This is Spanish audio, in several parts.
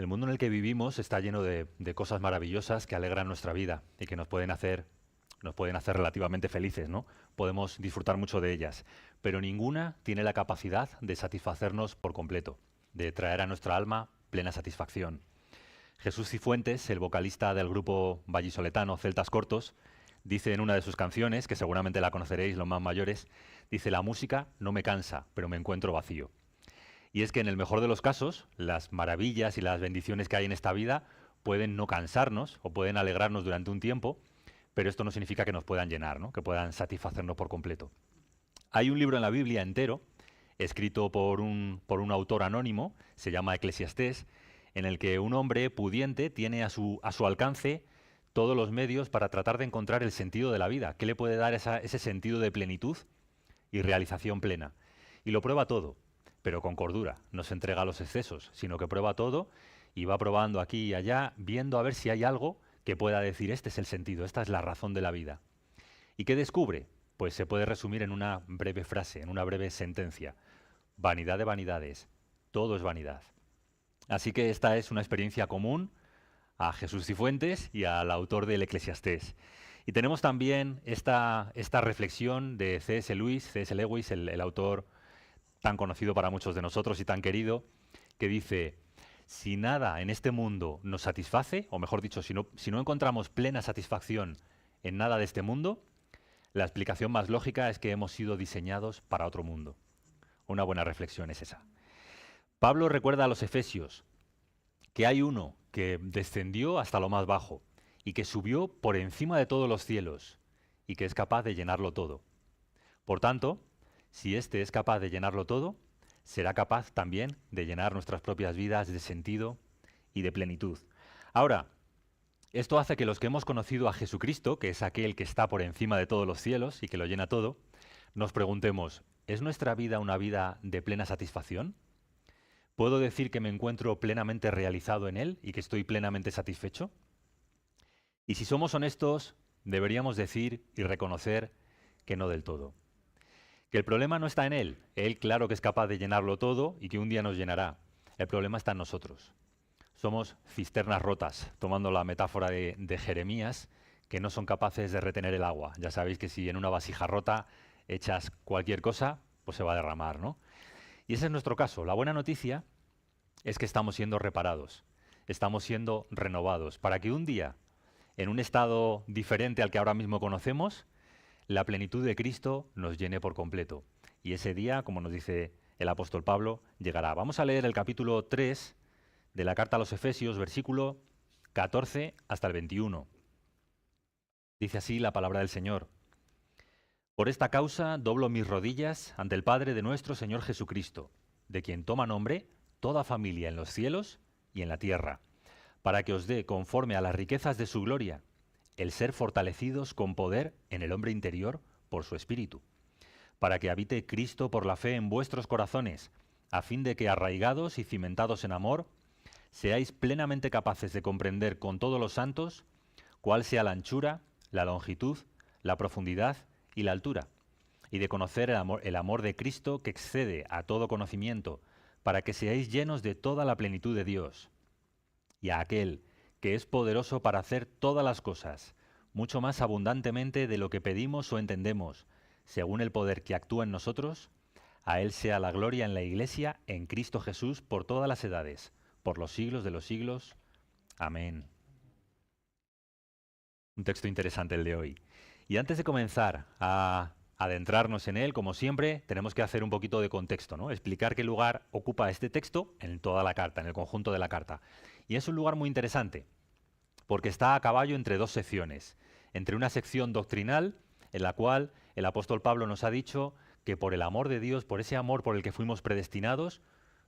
El mundo en el que vivimos está lleno de cosas maravillosas que alegran nuestra vida y que nos pueden hacer relativamente felices, ¿no? Podemos disfrutar mucho de ellas, pero ninguna tiene la capacidad de satisfacernos por completo, de traer a nuestra alma plena satisfacción. Jesús Cifuentes, el vocalista del grupo vallisoletano Celtas Cortos, dice en una de sus canciones, que seguramente la conoceréis los más mayores, dice: la música no me cansa, pero me encuentro vacío. Y es que en el mejor de los casos, las maravillas y las bendiciones que hay en esta vida pueden no cansarnos o pueden alegrarnos durante un tiempo, pero esto no significa que nos puedan llenar, ¿no? Que puedan satisfacernos por completo. Hay un libro en la Biblia entero, escrito por un autor anónimo, se llama Eclesiastés, en el que un hombre pudiente tiene a su alcance todos los medios para tratar de encontrar el sentido de la vida. ¿Qué le puede dar ese sentido de plenitud y realización plena? Y lo prueba todo, pero con cordura. No se entrega a los excesos, sino que prueba todo y va probando aquí y allá, viendo a ver si hay algo que pueda decir: este es el sentido, esta es la razón de la vida. ¿Y qué descubre? Pues se puede resumir en una breve frase, en una breve sentencia: vanidad de vanidades, todo es vanidad. Así que esta es una experiencia común a Jesús Cifuentes y al autor del Eclesiastés. Y tenemos también esta reflexión de C.S. Lewis, el autor tan conocido para muchos de nosotros y tan querido, que dice: si nada en este mundo nos satisface, o mejor dicho, si no encontramos plena satisfacción en nada de este mundo, la explicación más lógica es que hemos sido diseñados para otro mundo. Una buena reflexión es esa. Pablo recuerda a los efesios que hay uno que descendió hasta lo más bajo y que subió por encima de todos los cielos y que es capaz de llenarlo todo. Por tanto, si éste es capaz de llenarlo todo, será capaz también de llenar nuestras propias vidas de sentido y de plenitud. Ahora, esto hace que los que hemos conocido a Jesucristo, que es aquel que está por encima de todos los cielos y que lo llena todo, nos preguntemos: ¿es nuestra vida una vida de plena satisfacción? ¿Puedo decir que me encuentro plenamente realizado en Él y que estoy plenamente satisfecho? Y si somos honestos, deberíamos decir y reconocer que no del todo. Que el problema no está en Él. Él claro que es capaz de llenarlo todo y que un día nos llenará. El problema está en nosotros. Somos cisternas rotas, tomando la metáfora de Jeremías, que no son capaces de retener el agua. Ya sabéis que si en una vasija rota echas cualquier cosa, pues se va a derramar, ¿no? Y ese es nuestro caso. La buena noticia es que estamos siendo reparados, estamos siendo renovados, para que un día, en un estado diferente al que ahora mismo conocemos, la plenitud de Cristo nos llene por completo. Y ese día, como nos dice el apóstol Pablo, llegará. Vamos a leer el capítulo 3 de la carta a los Efesios, versículo 14 hasta el 21. Dice así la palabra del Señor: por esta causa doblo mis rodillas ante el Padre de nuestro Señor Jesucristo, de quien toma nombre toda familia en los cielos y en la tierra, para que os dé, conforme a las riquezas de su gloria, el ser fortalecidos con poder en el hombre interior por su Espíritu, para que habite Cristo por la fe en vuestros corazones, a fin de que, arraigados y cimentados en amor, seáis plenamente capaces de comprender con todos los santos cuál sea la anchura, la longitud, la profundidad y la altura, y de conocer el amor de Cristo que excede a todo conocimiento, para que seáis llenos de toda la plenitud de Dios. Y a aquel que es poderoso para hacer todas las cosas, mucho más abundantemente de lo que pedimos o entendemos, según el poder que actúa en nosotros, a Él sea la gloria en la Iglesia, en Cristo Jesús, por todas las edades, por los siglos de los siglos. Amén. Un texto interesante el de hoy. Y antes de comenzar a adentrarnos en él, como siempre, tenemos que hacer un poquito de contexto, ¿no? Explicar qué lugar ocupa este texto en toda la carta, en el conjunto de la carta. Y es un lugar muy interesante, porque está a caballo entre dos secciones. Entre una sección doctrinal, en la cual el apóstol Pablo nos ha dicho que por el amor de Dios, por ese amor por el que fuimos predestinados,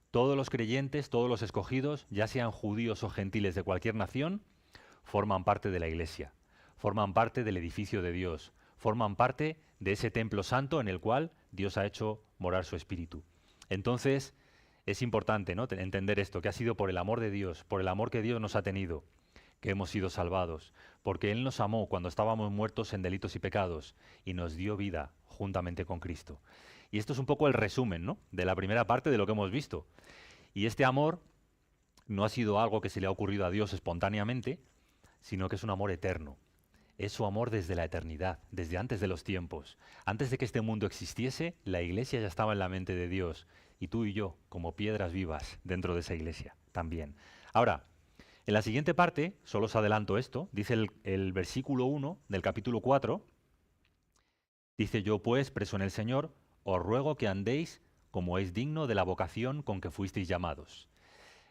todos los creyentes, todos los escogidos, ya sean judíos o gentiles de cualquier nación, forman parte de la Iglesia, forman parte del edificio de Dios, forman parte de ese templo santo en el cual Dios ha hecho morar su Espíritu. Entonces, es importante, ¿no?, entender esto, que ha sido por el amor de Dios, por el amor que Dios nos ha tenido, que hemos sido salvados, porque Él nos amó cuando estábamos muertos en delitos y pecados y nos dio vida juntamente con Cristo. Y esto es un poco el resumen, ¿no?, de la primera parte de lo que hemos visto. Y este amor no ha sido algo que se le ha ocurrido a Dios espontáneamente, sino que es un amor eterno. Es su amor desde la eternidad, desde antes de los tiempos. Antes de que este mundo existiese, la iglesia ya estaba en la mente de Dios. Y tú y yo, como piedras vivas dentro de esa iglesia, también. Ahora, en la siguiente parte, solo os adelanto esto, dice el versículo 1 del capítulo 4, dice: yo pues, preso en el Señor, os ruego que andéis como es digno de la vocación con que fuisteis llamados.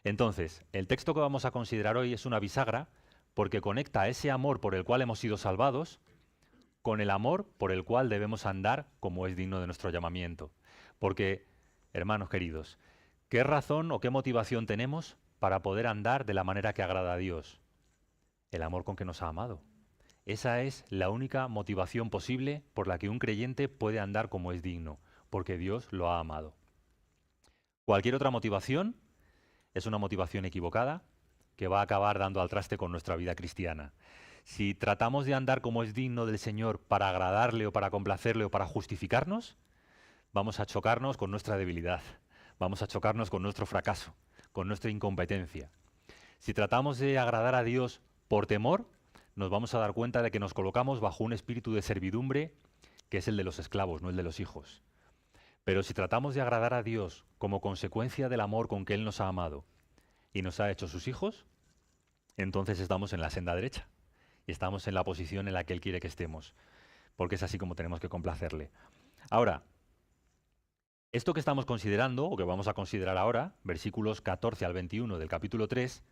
Entonces, el texto que vamos a considerar hoy es una bisagra porque conecta ese amor por el cual hemos sido salvados con el amor por el cual debemos andar como es digno de nuestro llamamiento. Porque, hermanos queridos, ¿qué razón o qué motivación tenemos para poder andar de la manera que agrada a Dios? El amor con que nos ha amado. Esa es la única motivación posible por la que un creyente puede andar como es digno, porque Dios lo ha amado. Cualquier otra motivación es una motivación equivocada que va a acabar dando al traste con nuestra vida cristiana. Si tratamos de andar como es digno del Señor para agradarle o para complacerle o para justificarnos, vamos a chocarnos con nuestra debilidad, vamos a chocarnos con nuestro fracaso, con nuestra incompetencia. Si tratamos de agradar a Dios por temor, nos vamos a dar cuenta de que nos colocamos bajo un espíritu de servidumbre que es el de los esclavos, no el de los hijos. Pero si tratamos de agradar a Dios como consecuencia del amor con que Él nos ha amado y nos ha hecho sus hijos, entonces estamos en la senda derecha y estamos en la posición en la que Él quiere que estemos, porque es así como tenemos que complacerle. Ahora, esto que estamos considerando, o que vamos a considerar ahora, versículos 14 al 21 del capítulo 3,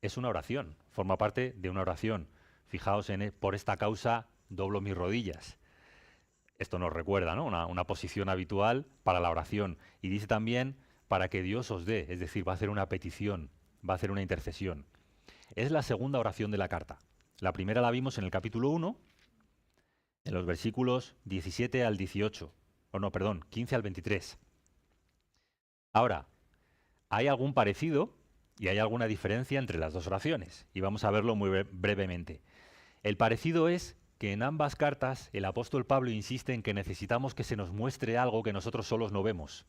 es una oración, forma parte de una oración. Fijaos en, por esta causa doblo mis rodillas. Esto nos recuerda, ¿no? Una posición habitual para la oración. Y dice también para que Dios os dé, es decir, va a hacer una petición, va a hacer una intercesión. Es la segunda oración de la carta. La primera la vimos en el capítulo 1, en los versículos 17 al 18. O no, perdón, 15 al 23. Ahora, hay algún parecido y hay alguna diferencia entre las dos oraciones. Y vamos a verlo muy brevemente. El parecido es que en ambas cartas el apóstol Pablo insiste en que necesitamos que se nos muestre algo que nosotros solos no vemos.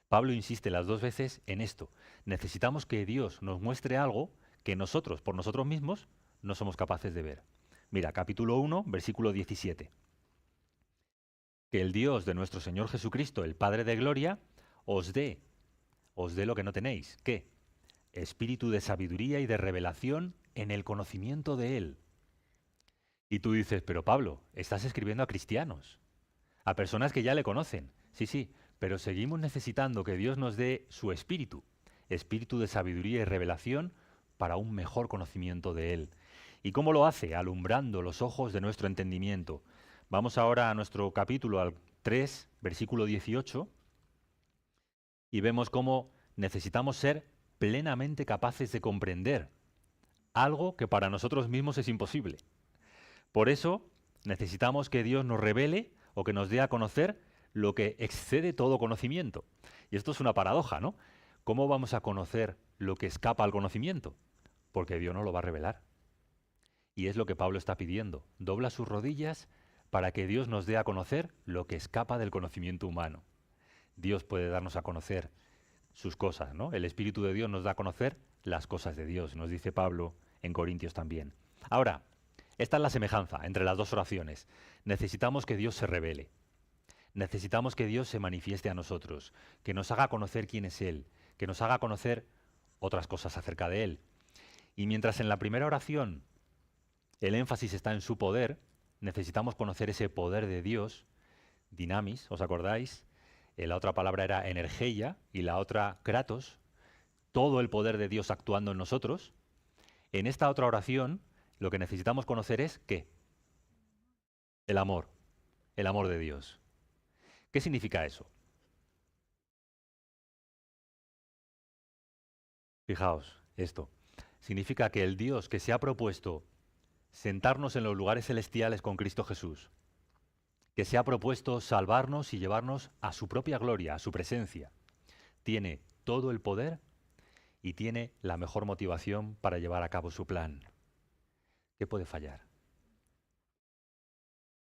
Pablo insiste las dos veces en esto. Necesitamos que Dios nos muestre algo que nosotros, por nosotros mismos, no somos capaces de ver. Mira, capítulo 1, versículo 17. Que el Dios de nuestro Señor Jesucristo, el Padre de Gloria, os dé lo que no tenéis. ¿Qué? Espíritu de sabiduría y de revelación en el conocimiento de Él. Y tú dices, pero Pablo, estás escribiendo a cristianos, a personas que ya le conocen. Sí, sí, pero seguimos necesitando que Dios nos dé su espíritu, espíritu de sabiduría y revelación para un mejor conocimiento de Él. ¿Y cómo lo hace? Alumbrando los ojos de nuestro entendimiento. Vamos ahora a nuestro capítulo, al 3, versículo 18, y vemos cómo necesitamos ser plenamente capaces de comprender algo que para nosotros mismos es imposible. Por eso necesitamos que Dios nos revele o que nos dé a conocer lo que excede todo conocimiento. Y esto es una paradoja, ¿no? ¿Cómo vamos a conocer lo que escapa al conocimiento? Porque Dios nos lo va a revelar. Y es lo que Pablo está pidiendo. Dobla sus rodillas para que Dios nos dé a conocer lo que escapa del conocimiento humano. Dios puede darnos a conocer sus cosas, ¿no? El Espíritu de Dios nos da a conocer las cosas de Dios, nos dice Pablo en Corintios también. Ahora, esta es la semejanza entre las dos oraciones. Necesitamos que Dios se revele. Necesitamos que Dios se manifieste a nosotros, que nos haga conocer quién es Él, que nos haga conocer otras cosas acerca de Él. Y mientras en la primera oración el énfasis está en su poder, necesitamos conocer ese poder de Dios, dinamis, ¿os acordáis? La otra palabra era energeia y la otra kratos, todo el poder de Dios actuando en nosotros. En esta otra oración lo que necesitamos conocer es ¿qué? El amor de Dios. ¿Qué significa eso? Fijaos, esto. Significa que el Dios que se ha propuesto sentarnos en los lugares celestiales con Cristo Jesús, que se ha propuesto salvarnos y llevarnos a su propia gloria, a su presencia, tiene todo el poder y tiene la mejor motivación para llevar a cabo su plan. ¿Qué puede fallar?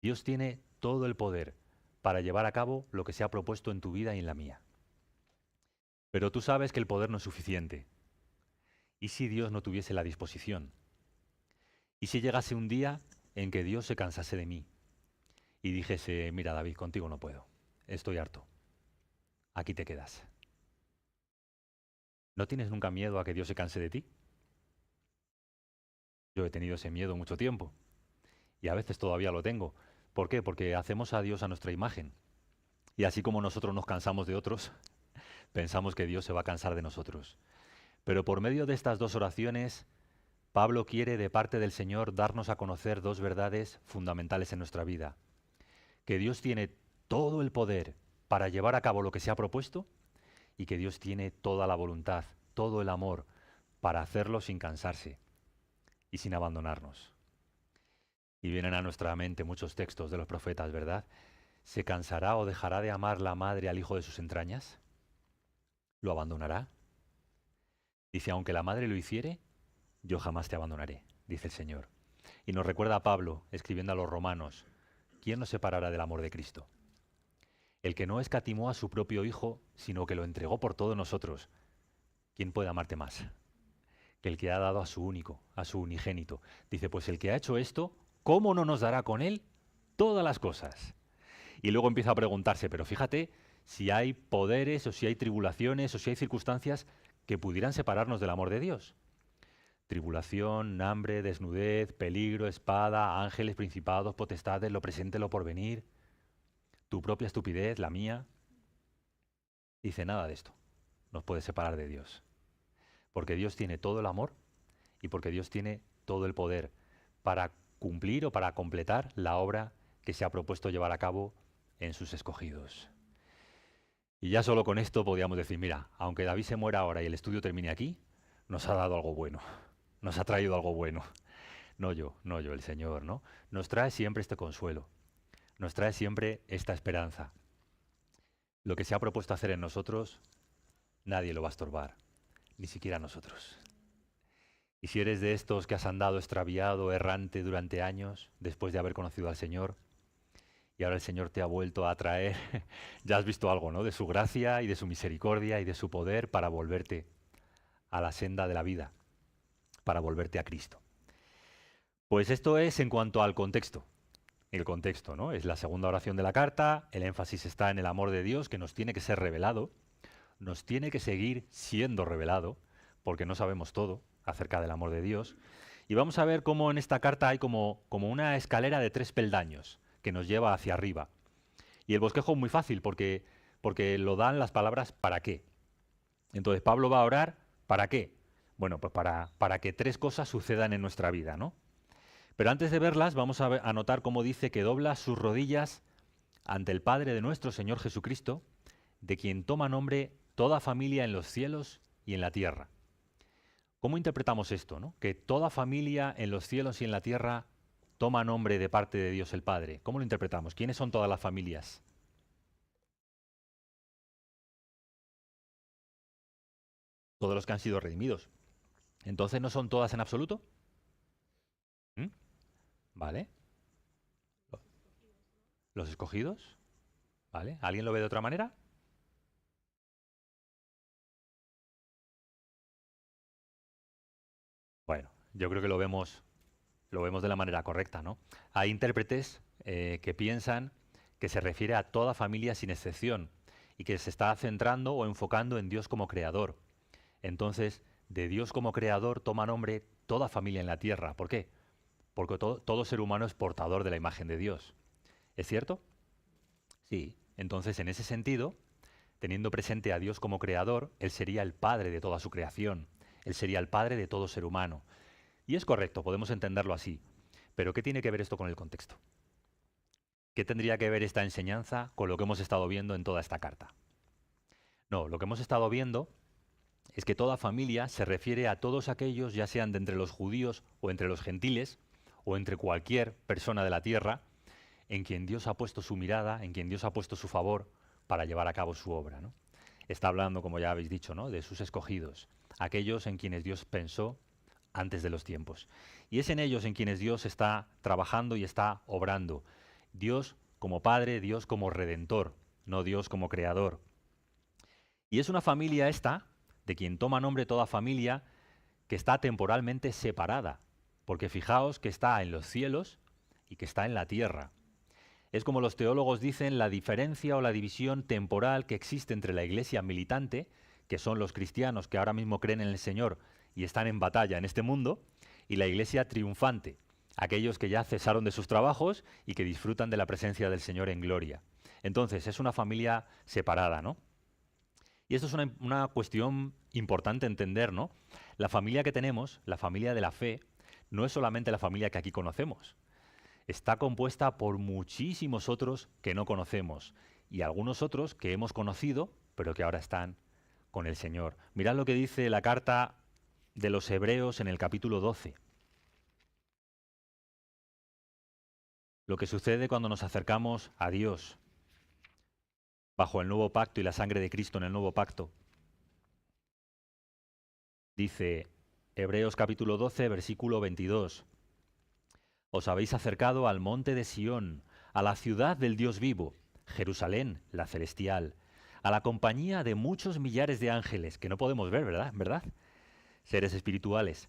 Dios tiene todo el poder para llevar a cabo lo que se ha propuesto en tu vida y en la mía. Pero tú sabes que el poder no es suficiente. ¿Y si Dios no tuviese la disposición? ¿Y si llegase un día en que Dios se cansase de mí y dijese, mira David, contigo no puedo, estoy harto, aquí te quedas? ¿No tienes nunca miedo a que Dios se canse de ti? Yo he tenido ese miedo mucho tiempo y a veces todavía lo tengo. ¿Por qué? Porque hacemos a Dios a nuestra imagen. Y así como nosotros nos cansamos de otros, pensamos que Dios se va a cansar de nosotros. Pero por medio de estas dos oraciones, Pablo quiere de parte del Señor darnos a conocer dos verdades fundamentales en nuestra vida. Que Dios tiene todo el poder para llevar a cabo lo que se ha propuesto y que Dios tiene toda la voluntad, todo el amor para hacerlo sin cansarse y sin abandonarnos. Y vienen a nuestra mente muchos textos de los profetas, ¿verdad? ¿Se cansará o dejará de amar la madre al hijo de sus entrañas? ¿Lo abandonará? Dice, aunque la madre lo hiciere, yo jamás te abandonaré, dice el Señor. Y nos recuerda a Pablo, escribiendo a los romanos, ¿quién nos separará del amor de Cristo? El que no escatimó a su propio Hijo, sino que lo entregó por todos nosotros. ¿Quién puede amarte más que el que ha dado a su único, a su unigénito? Dice, pues el que ha hecho esto, ¿cómo no nos dará con él todas las cosas? Y luego empieza a preguntarse, pero fíjate, si hay poderes o si hay tribulaciones o si hay circunstancias que pudieran separarnos del amor de Dios. Tribulación, hambre, desnudez, peligro, espada, ángeles, principados, potestades, lo presente, lo porvenir, tu propia estupidez, la mía. Dice, nada de esto nos puede separar de Dios. Porque Dios tiene todo el amor y porque Dios tiene todo el poder para cumplir o para completar la obra que se ha propuesto llevar a cabo en sus escogidos. Y ya solo con esto podríamos decir, mira, aunque David se muera ahora y el estudio termine aquí, nos ha dado algo bueno, nos ha traído algo bueno. No yo, el Señor, ¿no? Nos trae siempre este consuelo, nos trae siempre esta esperanza. Lo que se ha propuesto hacer en nosotros, nadie lo va a estorbar, ni siquiera nosotros. Y si eres de estos que has andado extraviado, errante durante años, después de haber conocido al Señor, y ahora el Señor te ha vuelto a traer, ya has visto algo, ¿no? De su gracia y de su misericordia y de su poder para volverte a la senda de la vida, para volverte a Cristo. Pues esto es en cuanto al contexto. El contexto, ¿no? Es la segunda oración de la carta, el énfasis está en el amor de Dios que nos tiene que ser revelado, nos tiene que seguir siendo revelado, porque no sabemos todo acerca del amor de Dios. Y vamos a ver cómo en esta carta hay como una escalera de 3 peldaños que nos lleva hacia arriba. Y el bosquejo es muy fácil porque lo dan las palabras ¿para qué? Entonces Pablo va a orar ¿para qué? Bueno, pues para que 3 cosas sucedan en nuestra vida, ¿no? Pero antes de verlas vamos a notar cómo dice que dobla sus rodillas ante el Padre de nuestro Señor Jesucristo, de quien toma nombre toda familia en los cielos y en la tierra. ¿Cómo interpretamos esto, no? Que toda familia en los cielos y en la tierra toma nombre de parte de Dios el Padre. ¿Cómo lo interpretamos? ¿Quiénes son todas las familias? Todos los que han sido redimidos. ¿Entonces no son todas en absoluto? ¿Mm? ¿Vale? ¿Los escogidos? ¿Vale? ¿Alguien lo ve de otra manera? Bueno, yo creo que lo vemos de la manera correcta, ¿no? Hay intérpretes que piensan que se refiere a toda familia sin excepción y que se está centrando o enfocando en Dios como creador. Entonces, de Dios como creador toma nombre toda familia en la tierra. ¿Por qué? Porque todo ser humano es portador de la imagen de Dios. ¿Es cierto? Sí. Entonces, en ese sentido, teniendo presente a Dios como creador, Él sería el padre de toda su creación. Él sería el padre de todo ser humano. Y es correcto, podemos entenderlo así. Pero ¿qué tiene que ver esto con el contexto? ¿Qué tendría que ver esta enseñanza con lo que hemos estado viendo en toda esta carta? No, lo que hemos estado viendo es que toda familia se refiere a todos aquellos, ya sean de entre los judíos o entre los gentiles, o entre cualquier persona de la tierra, en quien Dios ha puesto su mirada, en quien Dios ha puesto su favor para llevar a cabo su obra, ¿no? Está hablando, como ya habéis dicho, ¿no? De sus escogidos, aquellos en quienes Dios pensó antes de los tiempos. Y es en ellos en quienes Dios está trabajando y está obrando. Dios como Padre, Dios como Redentor, no Dios como Creador. Y es una familia esta, de quien toma nombre toda familia, que está temporalmente separada, porque fijaos que está en los cielos y que está en la tierra. Es como los teólogos dicen, la diferencia o la división temporal que existe entre la iglesia militante, que son los cristianos que ahora mismo creen en el Señor y están en batalla en este mundo, y la iglesia triunfante, aquellos que ya cesaron de sus trabajos y que disfrutan de la presencia del Señor en gloria. Entonces, es una familia separada, ¿no? Y esto es una cuestión importante entender, ¿no? La familia que tenemos, la familia de la fe, no es solamente la familia que aquí conocemos. Está compuesta por muchísimos otros que no conocemos y algunos otros que hemos conocido, pero que ahora están con el Señor. Mirad lo que dice la carta de los Hebreos en el capítulo 12. Lo que sucede cuando nos acercamos a Dios bajo el nuevo pacto y la sangre de Cristo en el nuevo pacto. Dice Hebreos capítulo 12, versículo 22. Os habéis acercado al monte de Sión, a la ciudad del Dios vivo, Jerusalén, la celestial, a la compañía de muchos millares de ángeles, que no podemos ver, ¿verdad? Seres espirituales,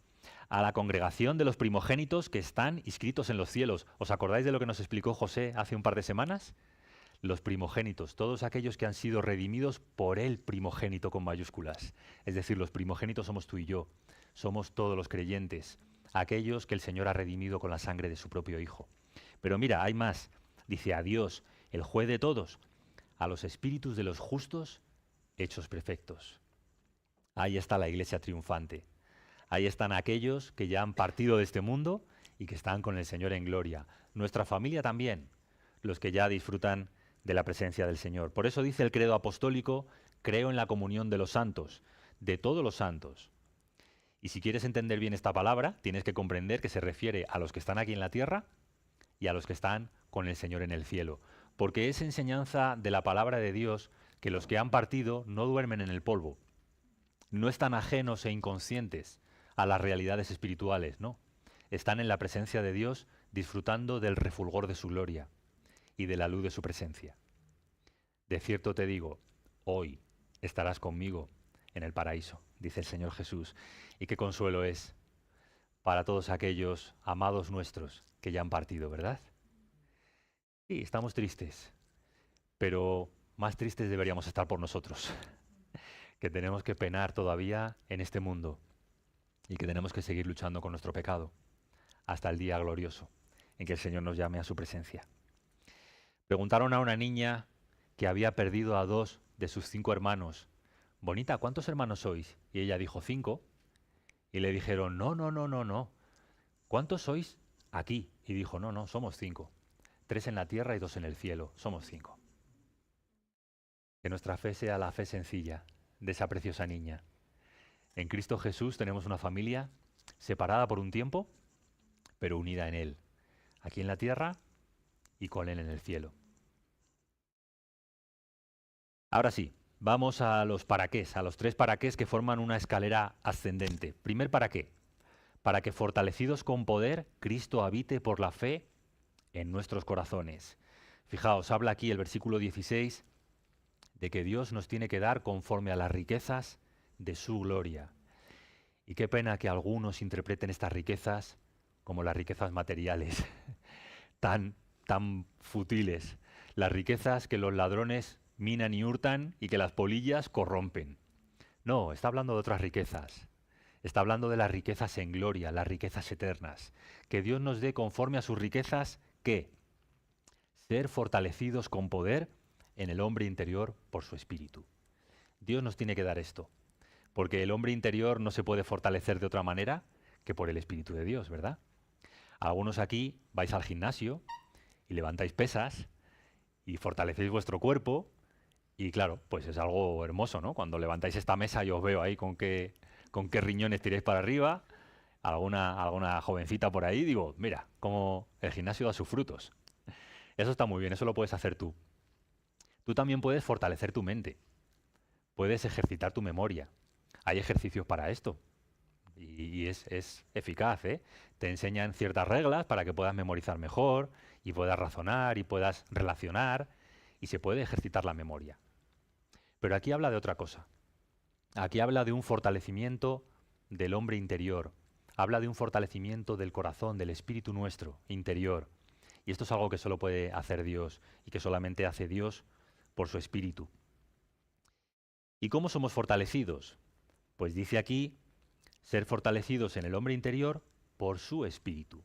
a la congregación de los primogénitos que están inscritos en los cielos. ¿Os acordáis de lo que nos explicó José hace un par de semanas? Los primogénitos, todos aquellos que han sido redimidos por el primogénito con mayúsculas. Es decir, los primogénitos somos tú y yo, somos todos los creyentes, aquellos que el Señor ha redimido con la sangre de su propio Hijo. Pero mira, hay más. Dice a Dios, el juez de todos, a los espíritus de los justos hechos perfectos. Ahí está la iglesia triunfante. Ahí están aquellos que ya han partido de este mundo y que están con el Señor en gloria. Nuestra familia también, los que ya disfrutan de la presencia del Señor. Por eso dice el credo apostólico, creo en la comunión de los santos, de todos los santos. Y si quieres entender bien esta palabra, tienes que comprender que se refiere a los que están aquí en la tierra y a los que están con el Señor en el cielo. Porque es enseñanza de la palabra de Dios que los que han partido no duermen en el polvo. No están ajenos e inconscientes a las realidades espirituales, no. Están en la presencia de Dios disfrutando del refulgor de su gloria y de la luz de su presencia. De cierto te digo, hoy estarás conmigo en el paraíso, dice el Señor Jesús. Y qué consuelo es para todos aquellos amados nuestros que ya han partido, ¿verdad? Sí, estamos tristes, pero más tristes deberíamos estar por nosotros, que tenemos que penar todavía en este mundo y que tenemos que seguir luchando con nuestro pecado hasta el día glorioso en que el Señor nos llame a su presencia. Preguntaron a una niña que había perdido a 2 de sus 5 hermanos, bonita, ¿cuántos hermanos sois? Y ella dijo 5. Y le dijeron, no. ¿Cuántos sois aquí? Y dijo, no, somos 5. 3 en la tierra y 2 en el cielo. Somos 5. Que nuestra fe sea la fe sencilla de esa preciosa niña. En Cristo Jesús tenemos una familia separada por un tiempo, pero unida en Él. Aquí en la tierra y con Él en el cielo. Ahora sí, vamos a los paraqués, a los 3 paraqués que forman una escalera ascendente. Primer paraqué, para que fortalecidos con poder, Cristo habite por la fe en nuestros corazones. Fijaos, habla aquí el versículo 16 de que Dios nos tiene que dar conforme a las riquezas de su gloria. Y qué pena que algunos interpreten estas riquezas como las riquezas materiales, tan futiles, las riquezas que los ladrones minan y hurtan y que las polillas corrompen. No, está hablando de otras riquezas. Está hablando de las riquezas en gloria, las riquezas eternas. Que Dios nos dé conforme a sus riquezas, ¿qué? Ser fortalecidos con poder en el hombre interior por su espíritu. Dios nos tiene que dar esto, porque el hombre interior no se puede fortalecer de otra manera que por el Espíritu de Dios, ¿verdad? Algunos aquí vais al gimnasio y levantáis pesas y fortalecéis vuestro cuerpo. Y claro, pues es algo hermoso, ¿no? Cuando levantáis esta mesa y os veo ahí con qué riñones tiráis para arriba, alguna jovencita por ahí, digo, mira, cómo el gimnasio da sus frutos. Eso está muy bien, eso lo puedes hacer tú. Tú también puedes fortalecer tu mente, puedes ejercitar tu memoria. Hay ejercicios para esto y es eficaz, ¿eh? Te enseñan ciertas reglas para que puedas memorizar mejor y puedas razonar y puedas relacionar y se puede ejercitar la memoria. Pero aquí habla de otra cosa. Aquí habla de un fortalecimiento del hombre interior, habla de un fortalecimiento del corazón, del espíritu nuestro interior. Y esto es algo que solo puede hacer Dios y que solamente hace Dios por su espíritu. ¿Y cómo somos fortalecidos? Pues dice aquí, ser fortalecidos en el hombre interior por su espíritu.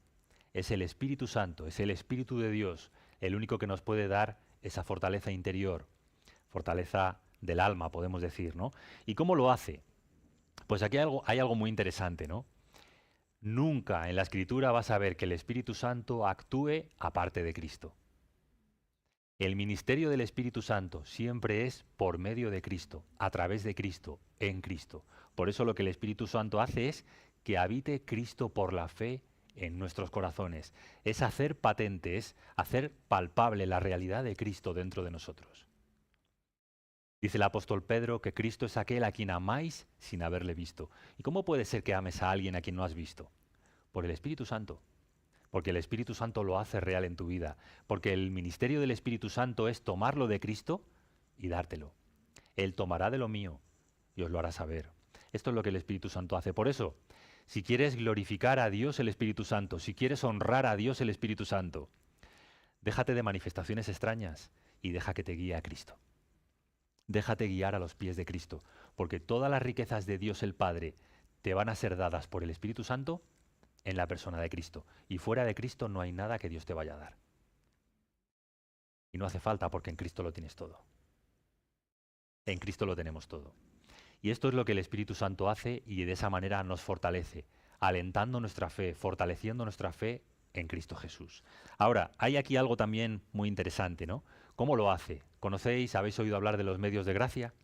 Es el Espíritu Santo, es el Espíritu de Dios, el único que nos puede dar esa fortaleza interior, fortaleza del alma, podemos decir, ¿no? ¿Y cómo lo hace? Pues aquí hay algo muy interesante, ¿no? Nunca en la Escritura vas a ver que el Espíritu Santo actúe aparte de Cristo. El ministerio del Espíritu Santo siempre es por medio de Cristo, a través de Cristo, en Cristo. Por eso lo que el Espíritu Santo hace es que habite Cristo por la fe en nuestros corazones. Es hacer patente, es hacer palpable la realidad de Cristo dentro de nosotros. Dice el apóstol Pedro que Cristo es aquel a quien amáis sin haberle visto. ¿Y cómo puede ser que ames a alguien a quien no has visto? Por el Espíritu Santo. Porque el Espíritu Santo lo hace real en tu vida. Porque el ministerio del Espíritu Santo es tomarlo de Cristo y dártelo. Él tomará de lo mío y os lo hará saber. Esto es lo que el Espíritu Santo hace. Por eso, si quieres glorificar a Dios el Espíritu Santo, si quieres honrar a Dios el Espíritu Santo, déjate de manifestaciones extrañas y deja que te guíe a Cristo. Déjate guiar a los pies de Cristo, porque todas las riquezas de Dios el Padre te van a ser dadas por el Espíritu Santo en la persona de Cristo. Y fuera de Cristo no hay nada que Dios te vaya a dar. Y no hace falta porque en Cristo lo tienes todo. En Cristo lo tenemos todo. Y esto es lo que el Espíritu Santo hace y de esa manera nos fortalece, alentando nuestra fe, fortaleciendo nuestra fe en Cristo Jesús. Ahora, hay aquí algo también muy interesante, ¿no? ¿Cómo lo hace? ¿Conocéis, habéis oído hablar de los medios de gracia?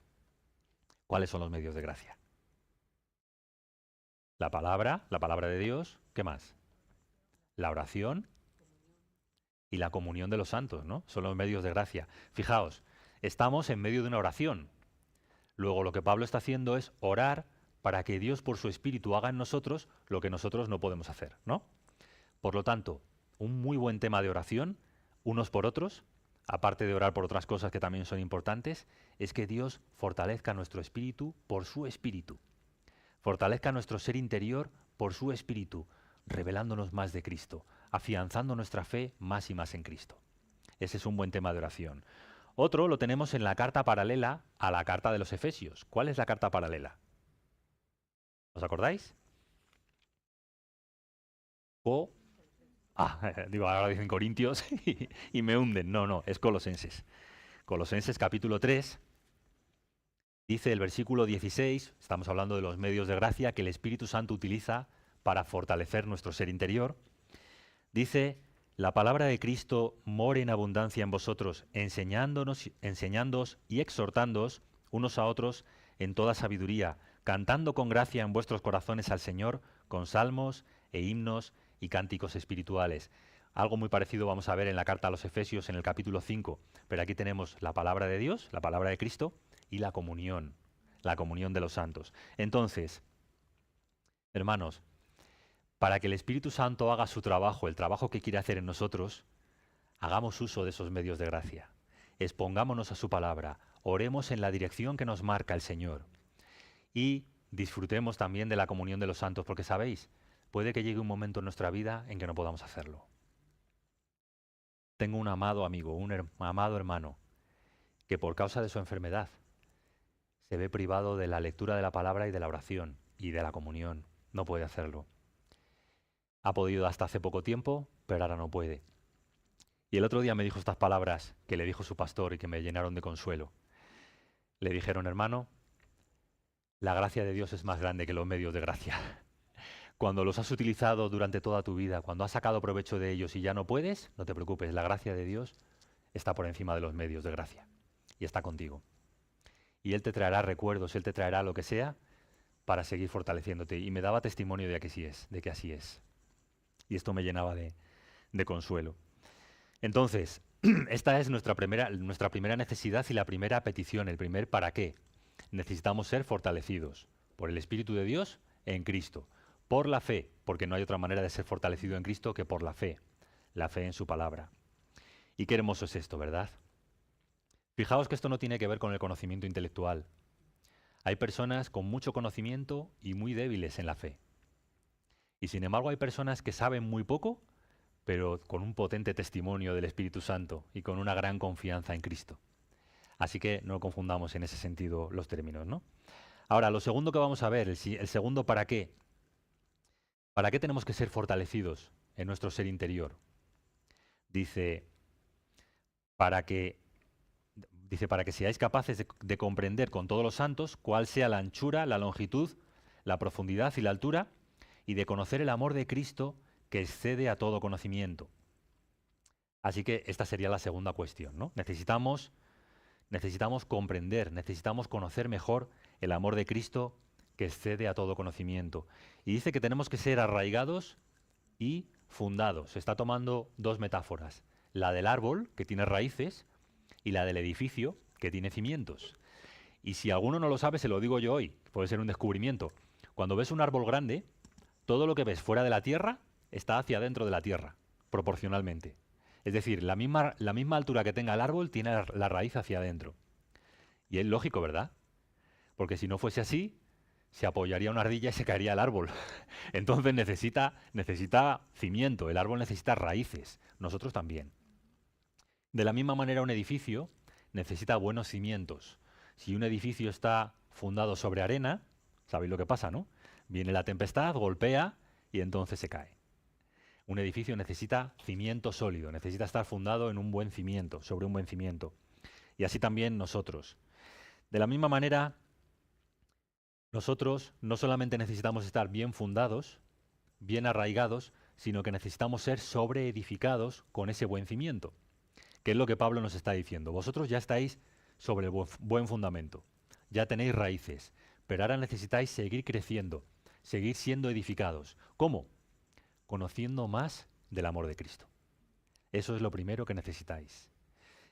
¿Cuáles son los medios de gracia? La palabra de Dios, ¿qué más? La oración y la comunión de los santos, ¿no? Son los medios de gracia. Fijaos, estamos en medio de una oración. Luego lo que Pablo está haciendo es orar para que Dios por su Espíritu haga en nosotros lo que nosotros no podemos hacer, ¿no? Por lo tanto, un muy buen tema de oración, unos por otros, aparte de orar por otras cosas que también son importantes, es que Dios fortalezca nuestro espíritu por su Espíritu. Fortalezca nuestro ser interior por su Espíritu, revelándonos más de Cristo, afianzando nuestra fe más y más en Cristo. Ese es un buen tema de oración. Otro lo tenemos en la carta paralela a la carta de los Efesios. ¿Cuál es la carta paralela? ¿Os acordáis? Digo, ahora dicen Corintios y me hunden. No, es Colosenses. Colosenses capítulo 3, dice el versículo 16, estamos hablando de los medios de gracia que el Espíritu Santo utiliza para fortalecer nuestro ser interior. Dice, la palabra de Cristo more en abundancia en vosotros, enseñándoos y exhortándoos unos a otros en toda sabiduría, cantando con gracia en vuestros corazones al Señor con salmos e himnos y cánticos espirituales. Algo muy parecido vamos a ver en la carta a los Efesios en el capítulo 5, pero aquí tenemos la palabra de Dios, la palabra de Cristo y la comunión de los santos. Entonces, hermanos, para que el Espíritu Santo haga su trabajo, el trabajo que quiere hacer en nosotros, hagamos uso de esos medios de gracia. Expongámonos a su palabra, oremos en la dirección que nos marca el Señor y disfrutemos también de la comunión de los santos, porque sabéis, puede que llegue un momento en nuestra vida en que no podamos hacerlo. Tengo un amado amigo, amado hermano, que por causa de su enfermedad se ve privado de la lectura de la palabra y de la oración y de la comunión. No puede hacerlo. Ha podido hasta hace poco tiempo, pero ahora no puede. Y el otro día me dijo estas palabras que le dijo su pastor y que me llenaron de consuelo. Le dijeron, hermano, la gracia de Dios es más grande que los medios de gracia. Cuando los has utilizado durante toda tu vida, cuando has sacado provecho de ellos y ya no puedes, no te preocupes, la gracia de Dios está por encima de los medios de gracia y está contigo. Y Él te traerá recuerdos, Él te traerá lo que sea para seguir fortaleciéndote. Y me daba testimonio de que así es. Y esto me llenaba de consuelo. Entonces, esta es nuestra primera necesidad y la primera petición, el primer para qué. Necesitamos ser fortalecidos por el Espíritu de Dios en Cristo. Por la fe, porque no hay otra manera de ser fortalecido en Cristo que por la fe en su palabra. Y qué hermoso es esto, ¿verdad? Fijaos que esto no tiene que ver con el conocimiento intelectual. Hay personas con mucho conocimiento y muy débiles en la fe. Y sin embargo hay personas que saben muy poco, pero con un potente testimonio del Espíritu Santo y con una gran confianza en Cristo. Así que no confundamos en ese sentido los términos, ¿no? Ahora, lo segundo que vamos a ver, el segundo ¿para qué? ¿Para qué tenemos que ser fortalecidos en nuestro ser interior? Dice, para que, para que seáis capaces de comprender con todos los santos cuál sea la anchura, la longitud, la profundidad y la altura, y de conocer el amor de Cristo que excede a todo conocimiento. Así que esta sería la segunda cuestión, ¿no? Necesitamos comprender, necesitamos conocer mejor el amor de Cristo que excede a todo conocimiento. Y dice que tenemos que ser arraigados y fundados. Está tomando dos metáforas, la del árbol, que tiene raíces, y la del edificio, que tiene cimientos. Y si alguno no lo sabe, se lo digo yo hoy, puede ser un descubrimiento. Cuando ves un árbol grande, todo lo que ves fuera de la tierra está hacia adentro de la tierra, proporcionalmente. Es decir, la misma altura que tenga el árbol tiene la raíz hacia adentro. Y es lógico, ¿verdad? Porque si no fuese así, se apoyaría una ardilla y se caería el árbol. Entonces necesita cimiento, el árbol necesita raíces, nosotros también. De la misma manera, un edificio necesita buenos cimientos. Si un edificio está fundado sobre arena, sabéis lo que pasa, ¿no? Viene la tempestad, golpea y entonces se cae. Un edificio necesita cimiento sólido, necesita estar fundado en un buen cimiento, sobre un buen cimiento. Y así también nosotros. De la misma manera, nosotros no solamente necesitamos estar bien fundados, bien arraigados, sino que necesitamos ser sobreedificados con ese buen cimiento. ¿Qué es lo que Pablo nos está diciendo? Vosotros ya estáis sobre el buen fundamento, ya tenéis raíces, pero ahora necesitáis seguir creciendo, seguir siendo edificados. ¿Cómo? Conociendo más del amor de Cristo. Eso es lo primero que necesitáis.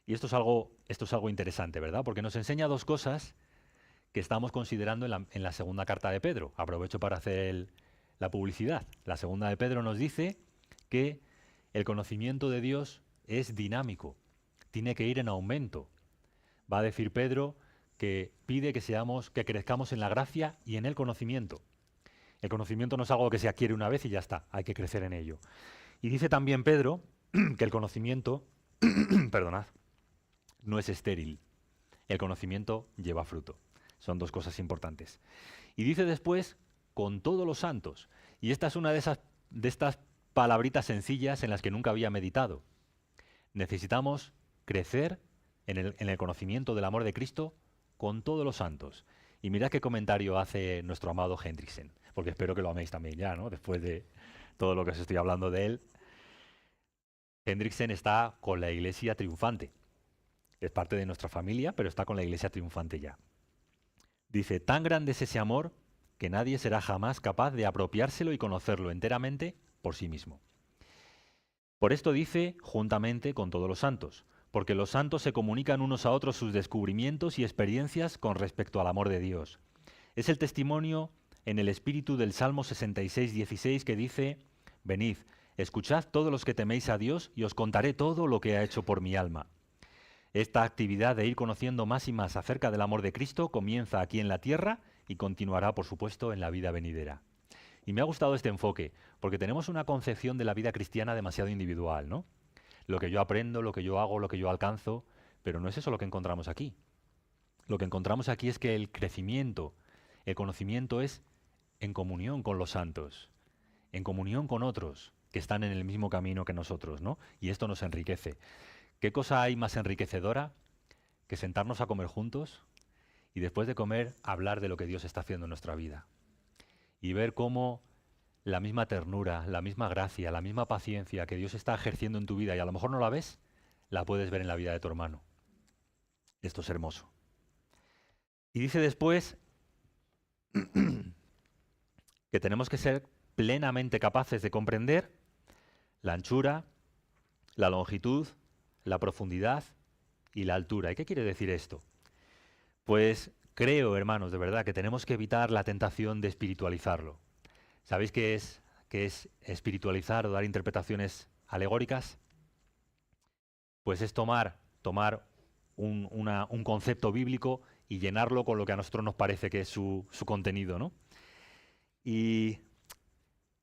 Y esto es algo interesante, ¿verdad? Porque nos enseña dos cosas que estamos considerando en la segunda carta de Pedro. Aprovecho para hacer la publicidad. La segunda de Pedro nos dice que el conocimiento de Dios es dinámico, tiene que ir en aumento. Va a decir Pedro que pide que crezcamos en la gracia y en el conocimiento. El conocimiento no es algo que se adquiere una vez y ya está, hay que crecer en ello. Y dice también Pedro que el conocimiento, perdonad, no es estéril. El conocimiento lleva fruto. Son dos cosas importantes. Y dice después, con todos los santos. Y esta es una de estas palabritas sencillas en las que nunca había meditado. Necesitamos crecer en el conocimiento del amor de Cristo con todos los santos. Y mirad qué comentario hace nuestro amado Hendriksen, porque espero que lo améis también ya, ¿no? Después de todo lo que os estoy hablando de él. Hendriksen está con la Iglesia triunfante. Es parte de nuestra familia, pero está con la Iglesia triunfante ya. Dice, tan grande es ese amor que nadie será jamás capaz de apropiárselo y conocerlo enteramente por sí mismo. Por esto dice, juntamente con todos los santos, porque los santos se comunican unos a otros sus descubrimientos y experiencias con respecto al amor de Dios. Es el testimonio en el espíritu del Salmo 66:16 que dice, venid, escuchad todos los que teméis a Dios y os contaré todo lo que ha hecho por mi alma. Esta actividad de ir conociendo más y más acerca del amor de Cristo comienza aquí en la tierra y continuará, por supuesto, en la vida venidera. Y me ha gustado este enfoque, porque tenemos una concepción de la vida cristiana demasiado individual, ¿no? Lo que yo aprendo, lo que yo hago, lo que yo alcanzo, pero no es eso lo que encontramos aquí. Lo que encontramos aquí es que el crecimiento, el conocimiento es en comunión con los santos, en comunión con otros que están en el mismo camino que nosotros, ¿no? Y esto nos enriquece. ¿Qué cosa hay más enriquecedora que sentarnos a comer juntos y después de comer hablar de lo que Dios está haciendo en nuestra vida? Y ver cómo la misma ternura, la misma gracia, la misma paciencia que Dios está ejerciendo en tu vida y a lo mejor no la ves, la puedes ver en la vida de tu hermano. Esto es hermoso. Y dice después que tenemos que ser plenamente capaces de comprender la anchura, la longitud, la profundidad y la altura. ¿Y qué quiere decir esto? Pues creo, hermanos, de verdad, que tenemos que evitar la tentación de espiritualizarlo. ¿Sabéis qué es espiritualizar o dar interpretaciones alegóricas? Pues es tomar un concepto bíblico y llenarlo con lo que a nosotros nos parece que es su contenido, ¿no? Y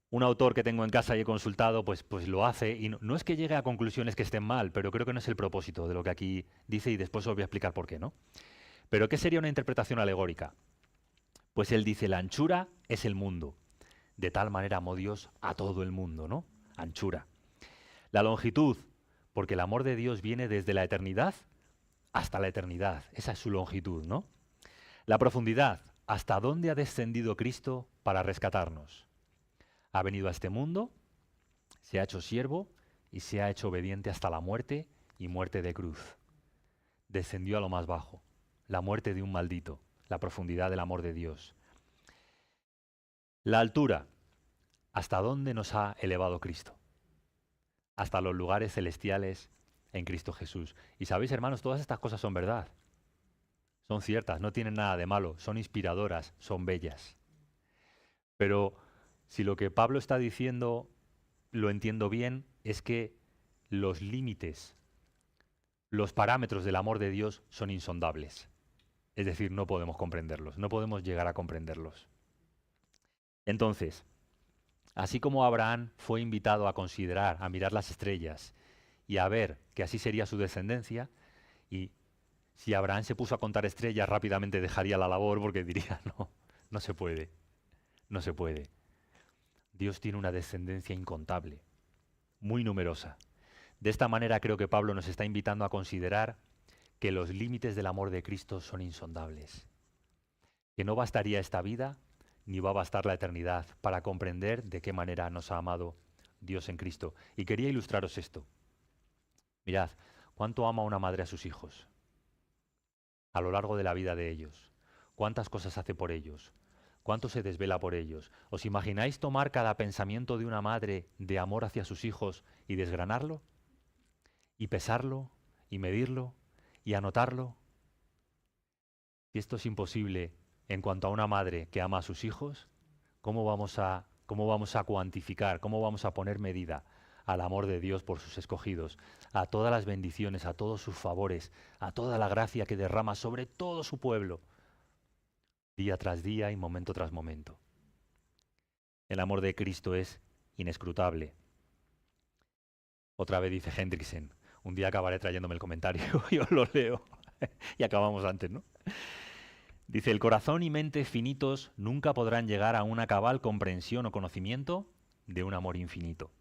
un autor que tengo en casa y he consultado, pues lo hace, y no es que llegue a conclusiones que estén mal, pero creo que no es el propósito de lo que aquí dice y después os voy a explicar por qué, ¿no? Pero ¿qué sería una interpretación alegórica? Pues él dice, la anchura es el mundo. De tal manera amó Dios a todo el mundo, ¿no? Anchura. La longitud, porque el amor de Dios viene desde la eternidad hasta la eternidad. Esa es su longitud, ¿no? La profundidad, hasta dónde ha descendido Cristo para rescatarnos. Ha venido a este mundo, se ha hecho siervo y se ha hecho obediente hasta la muerte y muerte de cruz. Descendió a lo más bajo, la muerte de un maldito, la profundidad del amor de Dios. La altura, hasta dónde nos ha elevado Cristo. Hasta los lugares celestiales en Cristo Jesús. Y sabéis, hermanos, todas estas cosas son verdad. Son ciertas, no tienen nada de malo, son inspiradoras, son bellas. Pero si lo que Pablo está diciendo lo entiendo bien, es que los límites, los parámetros del amor de Dios son insondables. Es decir, no podemos comprenderlos, no podemos llegar a comprenderlos. Entonces, así como Abraham fue invitado a considerar, a mirar las estrellas y a ver que así sería su descendencia, y si Abraham se puso a contar estrellas, rápidamente dejaría la labor porque diría, no, no se puede, no se puede. Dios tiene una descendencia incontable, muy numerosa. De esta manera creo que Pablo nos está invitando a considerar que los límites del amor de Cristo son insondables, que no bastaría esta vida ni va a bastar la eternidad para comprender de qué manera nos ha amado Dios en Cristo. Y quería ilustraros esto. Mirad, cuánto ama una madre a sus hijos a lo largo de la vida de ellos, cuántas cosas hace por ellos, cuánto se desvela por ellos. ¿Os imagináis tomar cada pensamiento de una madre de amor hacia sus hijos y desgranarlo? ¿Y pesarlo? ¿Y medirlo? ¿Y anotarlo? Si esto es imposible en cuanto a una madre que ama a sus hijos, cómo vamos a cuantificar, cómo vamos a poner medida al amor de Dios por sus escogidos, a todas las bendiciones, a todos sus favores, a toda la gracia que derrama sobre todo su pueblo, día tras día y momento tras momento? El amor de Cristo es inescrutable. Otra vez dice Hendrickson, un día acabaré trayéndome el comentario y os lo leo, y acabamos antes, ¿no? Dice, el corazón y mente finitos nunca podrán llegar a una cabal comprensión o conocimiento de un amor infinito.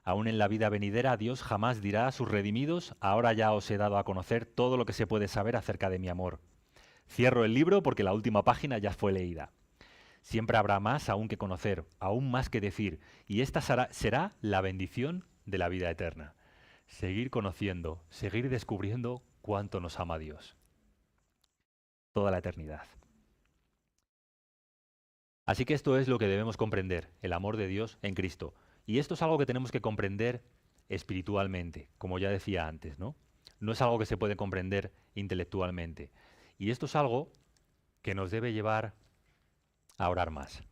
Aún en la vida venidera, Dios jamás dirá a sus redimidos, ahora ya os he dado a conocer todo lo que se puede saber acerca de mi amor. Cierro el libro porque la última página ya fue leída. Siempre habrá más aún que conocer, aún más que decir, y esta será la bendición de la vida eterna. Seguir conociendo, seguir descubriendo cuánto nos ama Dios. Toda la eternidad. Así que esto es lo que debemos comprender, el amor de Dios en Cristo. Y esto es algo que tenemos que comprender espiritualmente, como ya decía antes, ¿no? No es algo que se puede comprender intelectualmente. Y esto es algo que nos debe llevar a orar más,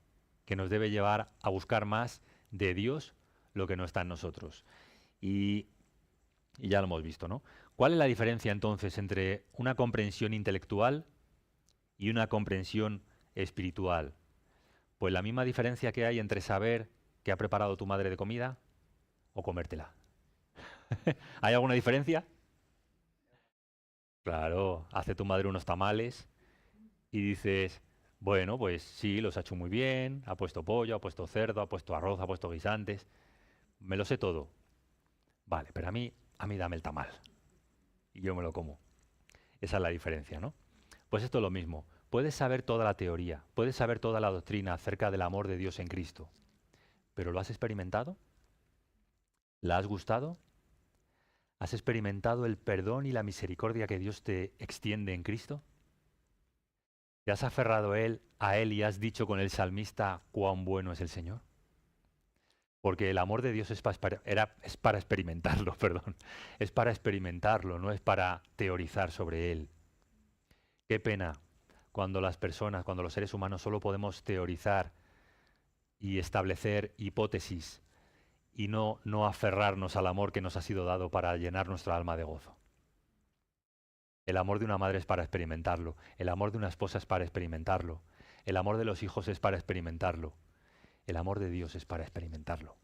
que nos debe llevar a buscar más de Dios lo que no está en nosotros. Y ya lo hemos visto, ¿no? ¿Cuál es la diferencia entonces entre una comprensión intelectual y una comprensión espiritual? Pues la misma diferencia que hay entre saber que ha preparado tu madre de comida o comértela. ¿Hay alguna diferencia? Claro, hace tu madre unos tamales y dices, bueno, pues sí, los ha hecho muy bien, ha puesto pollo, ha puesto cerdo, ha puesto arroz, ha puesto guisantes, me lo sé todo. Vale, pero a mí dame el tamal y yo me lo como. Esa es la diferencia, ¿no? Pues esto es lo mismo. Puedes saber toda la teoría, puedes saber toda la doctrina acerca del amor de Dios en Cristo, ¿pero lo has experimentado? ¿La has gustado? ¿Has experimentado el perdón y la misericordia que Dios te extiende en Cristo? ¿Te has aferrado a Él y has dicho con el salmista cuán bueno es el Señor? Porque el amor de Dios es para experimentarlo, perdón. Es para experimentarlo, no es para teorizar sobre Él. Qué pena cuando las personas, cuando los seres humanos solo podemos teorizar y establecer hipótesis y no aferrarnos al amor que nos ha sido dado para llenar nuestra alma de gozo. El amor de una madre es para experimentarlo. El amor de una esposa es para experimentarlo. El amor de los hijos es para experimentarlo. El amor de Dios es para experimentarlo.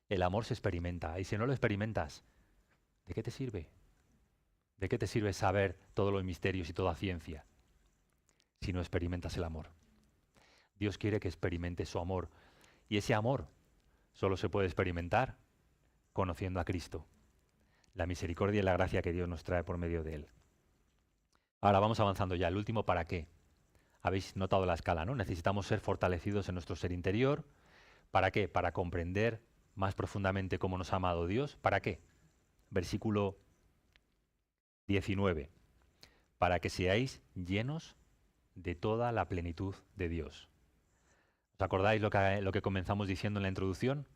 El amor se experimenta. Y si no lo experimentas, ¿de qué te sirve? ¿De qué te sirve saber todos los misterios y toda ciencia si no experimentas el amor? Dios quiere que experimentes su amor. Y ese amor solo se puede experimentar conociendo a Cristo. La misericordia y la gracia que Dios nos trae por medio de Él. Ahora vamos avanzando ya. El último, ¿para qué? Habéis notado la escala, ¿no? Necesitamos ser fortalecidos en nuestro ser interior. ¿Para qué? Para comprender más profundamente cómo nos ha amado Dios. ¿Para qué? Versículo 19. Para que seáis llenos de toda la plenitud de Dios. ¿Os acordáis lo que comenzamos diciendo en la introducción?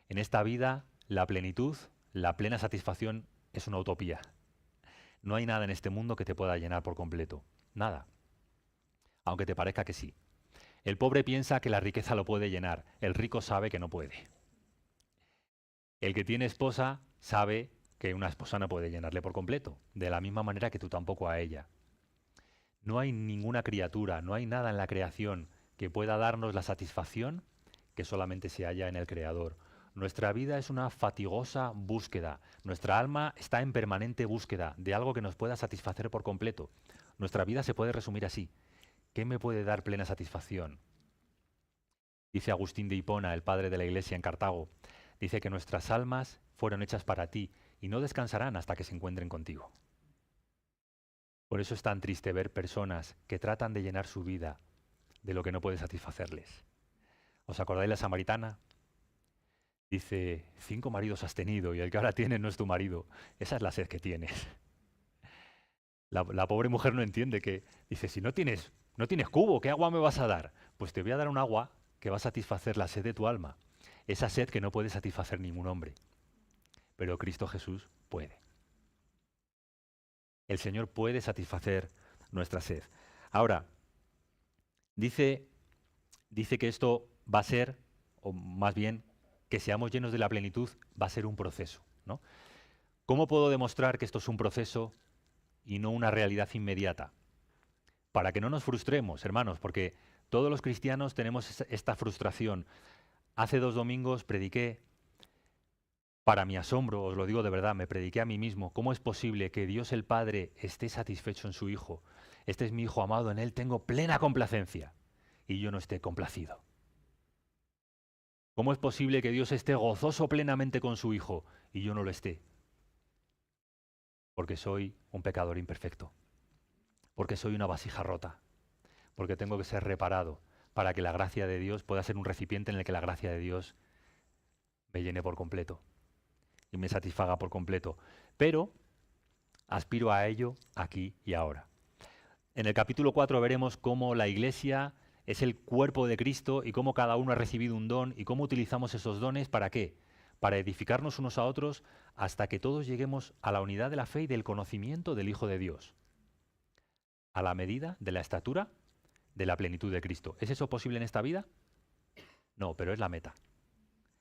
En esta vida, la plenitud, la plena satisfacción es una utopía. No hay nada en este mundo que te pueda llenar por completo. Nada. Aunque te parezca que sí. El pobre piensa que la riqueza lo puede llenar. El rico sabe que no puede. El que tiene esposa sabe que una esposa no puede llenarle por completo. De la misma manera que tú tampoco a ella. No hay ninguna criatura, no hay nada en la creación que pueda darnos la satisfacción que solamente se halla en el Creador. Nuestra vida es una fatigosa búsqueda. Nuestra alma está en permanente búsqueda de algo que nos pueda satisfacer por completo. Nuestra vida se puede resumir así. ¿Qué me puede dar plena satisfacción? Dice Agustín de Hipona, el padre de la Iglesia en Cartago. Dice que nuestras almas fueron hechas para ti y no descansarán hasta que se encuentren contigo. Por eso es tan triste ver personas que tratan de llenar su vida de lo que no puede satisfacerles. ¿Os acordáis la samaritana? Dice, 5 maridos has tenido y el que ahora tienes no es tu marido. Esa es la sed que tienes. La pobre mujer no entiende que, dice, si no tienes cubo, ¿qué agua me vas a dar? Pues te voy a dar un agua que va a satisfacer la sed de tu alma. Esa sed que no puede satisfacer ningún hombre. Pero Cristo Jesús puede. El Señor puede satisfacer nuestra sed. Ahora, dice que esto va a ser, o más bien, que seamos llenos de la plenitud, va a ser un proceso, ¿no? ¿Cómo puedo demostrar que esto es un proceso y no una realidad inmediata? Para que no nos frustremos, hermanos, porque todos los cristianos tenemos esta frustración. Hace 2 domingos prediqué, para mi asombro, os lo digo de verdad, me prediqué a mí mismo, ¿cómo es posible que Dios el Padre esté satisfecho en su Hijo? Este es mi Hijo amado, en Él tengo plena complacencia, y yo no esté complacido. ¿Cómo es posible que Dios esté gozoso plenamente con su Hijo y yo no lo esté? Porque soy un pecador imperfecto, porque soy una vasija rota, porque tengo que ser reparado para que la gracia de Dios pueda ser un recipiente en el que la gracia de Dios me llene por completo y me satisfaga por completo. Pero aspiro a ello aquí y ahora. En el capítulo 4 veremos cómo la Iglesia es el cuerpo de Cristo y cómo cada uno ha recibido un don y cómo utilizamos esos dones. ¿Para qué? Para edificarnos unos a otros hasta que todos lleguemos a la unidad de la fe y del conocimiento del Hijo de Dios. A la medida de la estatura de la plenitud de Cristo. ¿Es eso posible en esta vida? No, pero es la meta.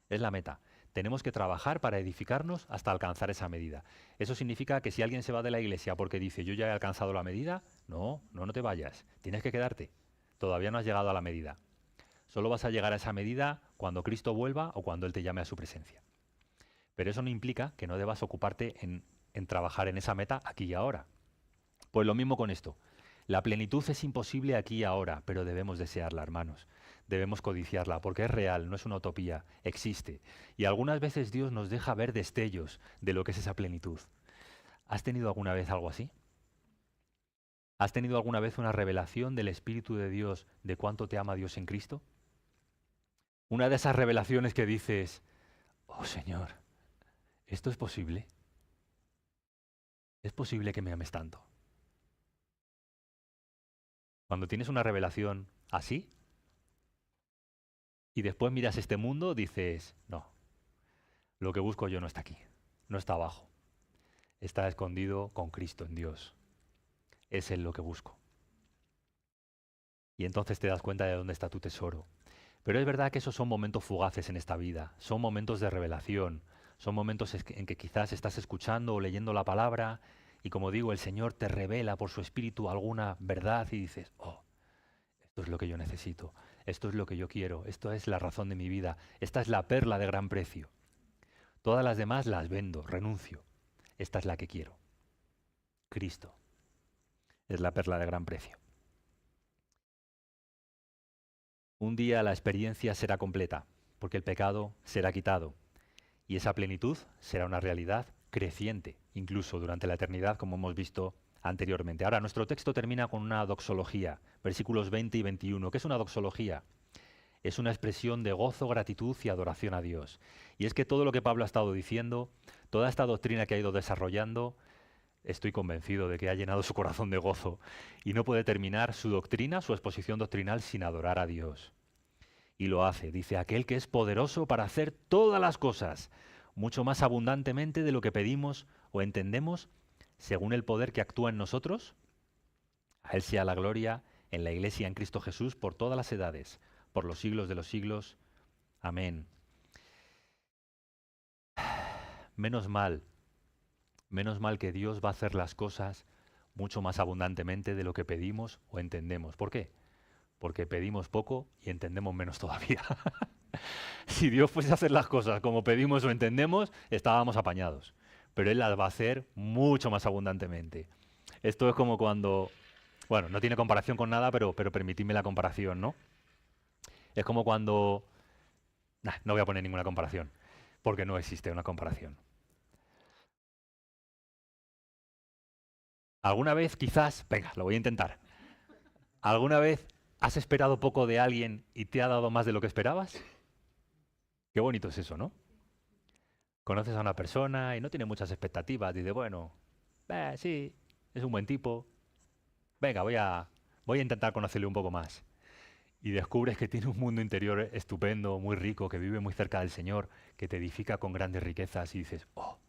Es la meta. Tenemos que trabajar para edificarnos hasta alcanzar esa medida. ¿Eso significa que si alguien se va de la iglesia porque dice yo ya he alcanzado la medida? No, no te vayas. Tienes que quedarte. Todavía no has llegado a la medida. Solo vas a llegar a esa medida cuando Cristo vuelva o cuando Él te llame a su presencia. Pero eso no implica que no debas ocuparte en trabajar en esa meta aquí y ahora. Pues lo mismo con esto. La plenitud es imposible aquí y ahora, pero debemos desearla, hermanos. Debemos codiciarla, porque es real, no es una utopía, existe. Y algunas veces Dios nos deja ver destellos de lo que es esa plenitud. ¿Has tenido alguna vez algo así? ¿Has tenido alguna vez una revelación del Espíritu de Dios de cuánto te ama Dios en Cristo? Una de esas revelaciones que dices, oh Señor, ¿esto es posible? ¿Es posible que me ames tanto? Cuando tienes una revelación así y después miras este mundo, dices, no, lo que busco yo no está aquí, no está abajo, está escondido con Cristo en Dios. Es Él lo que busco. Y entonces te das cuenta de dónde está tu tesoro. Pero es verdad que esos son momentos fugaces en esta vida, son momentos de revelación, son momentos en que quizás estás escuchando o leyendo la palabra Y como digo, el Señor te revela por su Espíritu alguna verdad y dices, oh, esto es lo que yo necesito, esto es lo que yo quiero, esto es la razón de mi vida, esta es la perla de gran precio. Todas las demás las vendo, renuncio. Esta es la que quiero. Cristo es la perla de gran precio. Un día la experiencia será completa, porque el pecado será quitado. Y esa plenitud será una realidad creciente, incluso durante la eternidad, como hemos visto anteriormente. Ahora, nuestro texto termina con una doxología, versículos 20 y 21. ¿Qué es una doxología? Es una expresión de gozo, gratitud y adoración a Dios. Y es que todo lo que Pablo ha estado diciendo, toda esta doctrina que ha ido desarrollando, estoy convencido de que ha llenado su corazón de gozo y no puede terminar su doctrina, su exposición doctrinal sin adorar a Dios. Y lo hace, dice, aquel que es poderoso para hacer todas las cosas, mucho más abundantemente de lo que pedimos o entendemos, según el poder que actúa en nosotros. A Él sea la gloria en la Iglesia en Cristo Jesús por todas las edades, por los siglos de los siglos. Amén. Menos mal que Dios va a hacer las cosas mucho más abundantemente de lo que pedimos o entendemos. ¿Por qué? Porque pedimos poco y entendemos menos todavía. Si Dios fuese a hacer las cosas como pedimos o entendemos, estábamos apañados. Pero Él las va a hacer mucho más abundantemente. Esto es como cuando, bueno, no tiene comparación con nada, pero permitidme la comparación, ¿no? Es como cuando, no voy a poner ninguna comparación, porque no existe una comparación. ¿Alguna vez quizás, venga, lo voy a intentar, alguna vez has esperado poco de alguien y te ha dado más de lo que esperabas? Qué bonito es eso, ¿no? Conoces a una persona y no tiene muchas expectativas, dice, bueno, sí, es un buen tipo, venga, voy a intentar conocerle un poco más. Y descubres que tiene un mundo interior estupendo, muy rico, que vive muy cerca del Señor, que te edifica con grandes riquezas y dices, oh,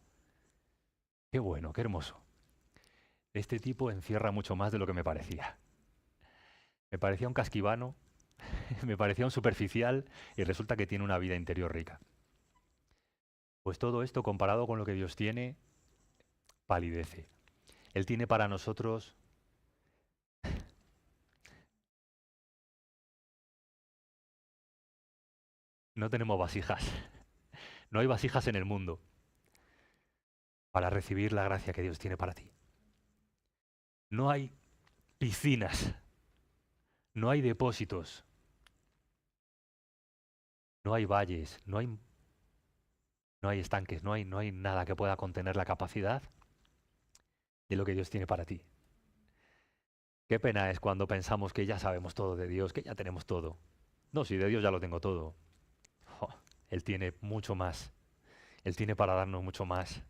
qué bueno, qué hermoso. Este tipo encierra mucho más de lo que me parecía. Me parecía un casquivano, me parecía un superficial y resulta que tiene una vida interior rica. Pues todo esto comparado con lo que Dios tiene, palidece. Él tiene para nosotros no tenemos vasijas. No hay vasijas en el mundo para recibir la gracia que Dios tiene para ti. No hay piscinas, no hay depósitos, no hay valles, no hay estanques, no hay nada que pueda contener la capacidad de lo que Dios tiene para ti. Qué pena es cuando pensamos que ya sabemos todo de Dios, que ya tenemos todo. No, si de Dios ya lo tengo todo. Oh, Él tiene mucho más. Él tiene para darnos mucho más.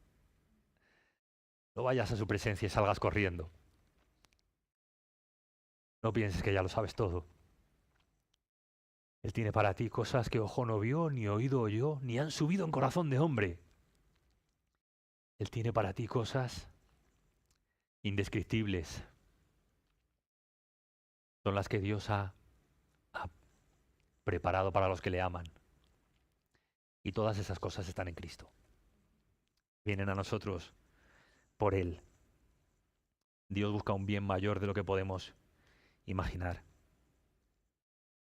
No vayas a su presencia y salgas corriendo. No pienses que ya lo sabes todo. Él tiene para ti cosas que ojo no vio, ni oído oyó, ni han subido en corazón de hombre. Él tiene para ti cosas indescriptibles. Son las que Dios ha preparado para los que le aman. Y todas esas cosas están en Cristo. Vienen a nosotros por Él. Dios busca un bien mayor de lo que podemos imaginar.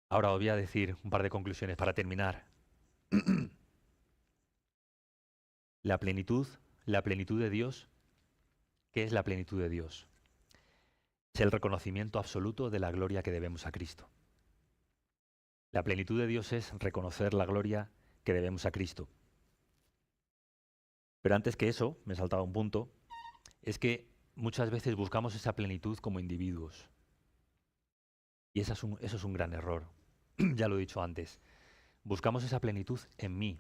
Ahora os voy a decir un par de conclusiones para terminar. La plenitud de Dios. ¿Qué es la plenitud de Dios? Es el reconocimiento absoluto de la gloria que debemos a Cristo. La plenitud de Dios es reconocer la gloria que debemos a Cristo. Pero antes que eso, me he saltado un punto, es que muchas veces buscamos esa plenitud como individuos. Y eso es un gran error. Ya lo he dicho antes. Buscamos esa plenitud en mí.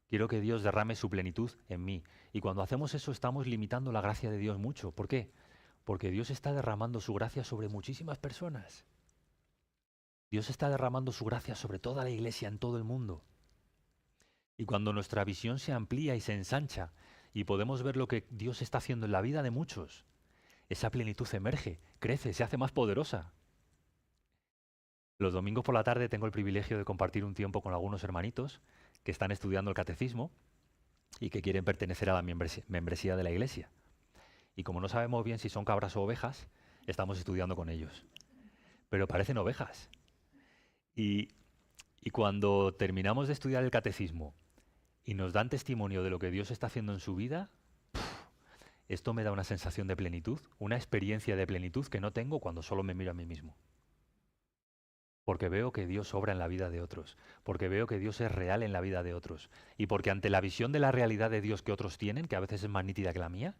Quiero que Dios derrame su plenitud en mí. Y cuando hacemos eso estamos limitando la gracia de Dios mucho. ¿Por qué? Porque Dios está derramando su gracia sobre muchísimas personas. Dios está derramando su gracia sobre toda la iglesia en todo el mundo. Y cuando nuestra visión se amplía y se ensancha y podemos ver lo que Dios está haciendo en la vida de muchos, esa plenitud emerge, crece, se hace más poderosa. Los domingos por la tarde tengo el privilegio de compartir un tiempo con algunos hermanitos que están estudiando el catecismo y que quieren pertenecer a la membresía de la iglesia. Y como no sabemos bien si son cabras o ovejas, estamos estudiando con ellos. Pero parecen ovejas. Y, y cuando terminamos de estudiar el catecismo y nos dan testimonio de lo que Dios está haciendo en su vida, esto me da una sensación de plenitud, una experiencia de plenitud que no tengo cuando solo me miro a mí mismo. Porque veo que Dios obra en la vida de otros, porque veo que Dios es real en la vida de otros, y porque ante la visión de la realidad de Dios que otros tienen, que a veces es más nítida que la mía,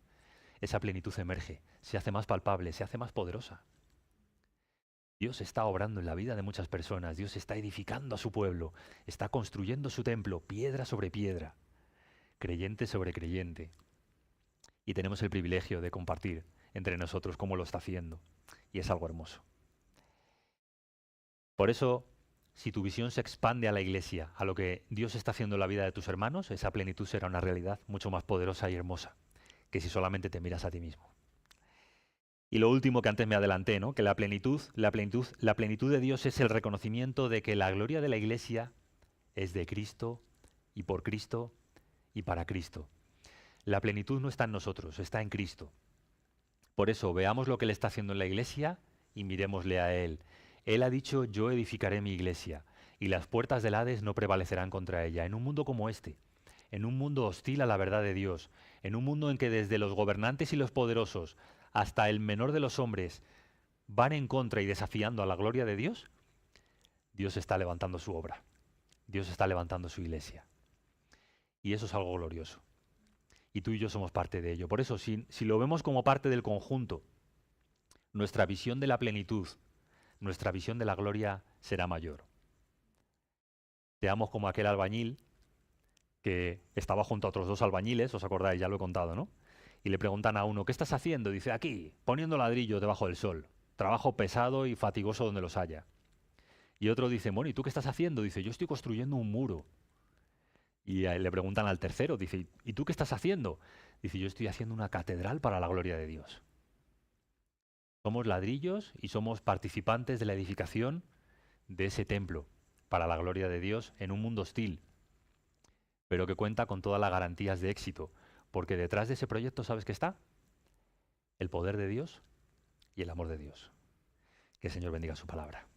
esa plenitud emerge, se hace más palpable, se hace más poderosa. Dios está obrando en la vida de muchas personas, Dios está edificando a su pueblo, está construyendo su templo, piedra sobre piedra, creyente sobre creyente. Y tenemos el privilegio de compartir entre nosotros cómo lo está haciendo, y es algo hermoso. Por eso, si tu visión se expande a la iglesia, a lo que Dios está haciendo en la vida de tus hermanos, esa plenitud será una realidad mucho más poderosa y hermosa que si solamente te miras a ti mismo. Y lo último que antes me adelanté, ¿no? Que la plenitud de Dios es el reconocimiento de que la gloria de la iglesia es de Cristo y por Cristo y para Cristo. La plenitud no está en nosotros, está en Cristo. Por eso, veamos lo que Él está haciendo en la iglesia y mirémosle a Él. Él ha dicho, yo edificaré mi iglesia, y las puertas del Hades no prevalecerán contra ella. En un mundo como este, en un mundo hostil a la verdad de Dios, en un mundo en que desde los gobernantes y los poderosos hasta el menor de los hombres van en contra y desafiando a la gloria de Dios, Dios está levantando su obra. Dios está levantando su iglesia. Y eso es algo glorioso. Y tú y yo somos parte de ello. Por eso, si lo vemos como parte del conjunto, nuestra visión de la plenitud, nuestra visión de la gloria será mayor. Seamos como aquel albañil que estaba junto a otros dos albañiles, os acordáis, ya lo he contado, ¿no? Y le preguntan a uno, ¿qué estás haciendo? Dice, aquí, poniendo ladrillos debajo del sol. Trabajo pesado y fatigoso donde los haya. Y otro dice, bueno, ¿y tú qué estás haciendo? Dice, yo estoy construyendo un muro. Y le preguntan al tercero, dice, ¿y tú qué estás haciendo? Dice, yo estoy haciendo una catedral para la gloria de Dios. Somos ladrillos y somos participantes de la edificación de ese templo para la gloria de Dios en un mundo hostil, pero que cuenta con todas las garantías de éxito, porque detrás de ese proyecto, ¿sabes qué está? El poder de Dios y el amor de Dios. Que el Señor bendiga su palabra.